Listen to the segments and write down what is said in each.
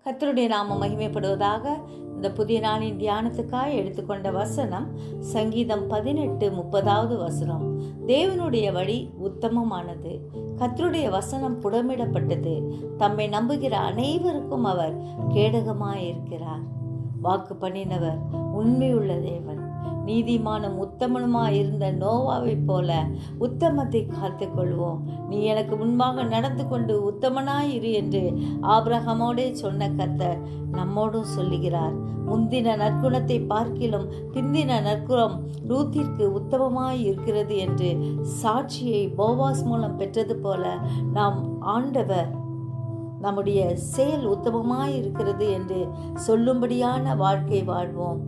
கர்த்தருடைய நாமம் மகிமைப்படுவதாக. இந்த புதிய நாளின் தியானத்துக்காய் எடுத்துக்கொண்ட வசனம் சங்கீதம் 18:30 வசனம். தேவனுடைய வழி உத்தமமானது, கர்த்தருடைய வசனம் புடமிடப்பட்டது, தம்மை நம்புகிற அனைவருக்கும் அவர் கேடகமாயிருக்கிறார். வாக்கு பண்ணினவர் உண்மையுள்ள தேவன். நீதிமானும் உத்தமனுமாய் இருந்த நோவாவை போல உத்தமத்தை காத்துக்கொள்வோம். நீ எனக்கு முன்பாக நடந்து கொண்டு உத்தமனாய் இரு என்று ஆபிரகாமோடே சொன்ன கர்த்தர் நம்மோடும் சொல்லுகிறார். முந்தின நற்குணத்தை பார்க்கிலும் பிந்தின நற்குணம் ரூத்திற்கு உத்தமமாய் இருக்கிறது என்று சாட்சியை போவாஸ் மூலம் பெற்றது போல நாம் ஆண்டவர் நம்முடைய செயல் உத்தமமாய் இருக்கிறது என்று சொல்லும்படியான வாழ்க்கை வாழ்வோம்.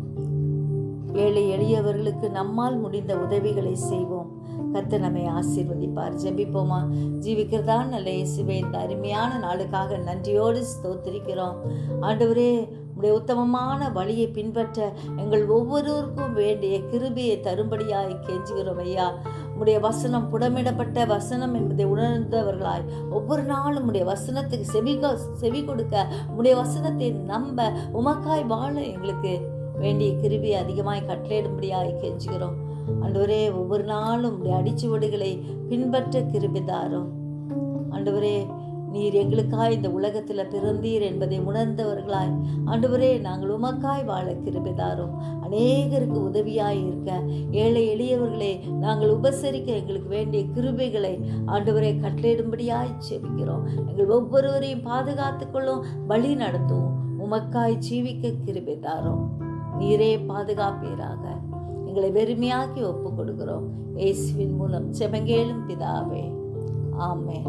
ஏழை எளியவர்களுக்கு நம்மால் முடிந்த உதவிகளை செய்வோம். கர்த்தர் நம்மை ஆசீர்வதிப்பார். ஜெபிப்போமா. ஜீவிக்கிறதான் நல்ல இயேசுவே, இந்த அருமையான நாளுக்காக நன்றியோடு ஸ்தோத்திரிக்கிறோம். ஆண்டவரே, உடைய உத்தமமான வழியை பின்பற்ற எங்கள் ஒவ்வொருவருக்கும் வேண்டிய கிருபையை தரும்படியாய் கெஞ்சுகிறோம் ஐயா. உடைய வசனம் புடமிடப்பட்ட வசனம் என்பதை உணர்ந்தவர்களாய் ஒவ்வொரு நாளும் உடைய வசனத்துக்கு செவி கொடுக்க, உடைய வசனத்தை நம்ப, உமக்காய் வாழ எங்களுக்கு வேண்டிய கிருபையை அதிகமாய் கட்டளையிடும்படியாய் கெஞ்சுகிறோம். ஆண்டவரே, ஒவ்வொரு நாளும் உடைய அடிச்சுவடுகளை பின்பற்ற கிருபை தாரும். ஆண்டவரே, நீர் எங்களுக்காய் இந்த உலகத்தில் பிறந்தீர் என்பதை உணர்ந்தவர்களாய் ஆண்டவரே, நாங்கள் உமக்காய் வாழ கிருபை தாரும். அநேகருக்கு உதவியாய் இருக்க, ஏழை எளியவர்களை நாங்கள் உபசரிக்க எங்களுக்கு வேண்டிய கிருபைகளை ஆண்டவரே கட்டளையிடும்படியாய் செபிக்கிறோம். எங்கள் ஒவ்வொருவரையும் பாதுகாத்துக்கொள்ளும், வழி நடத்தும், உமக்காய் ஜீவிக்க கிருபை தாரும். நீரே பாதுகாப்பீராக. எங்களை வெறுமையாக்கி ஒப்பு கொடுக்கிறோம். இயேசுவின் மூலம் ஜெபங்கேளும் பிதாவே, ஆமென்.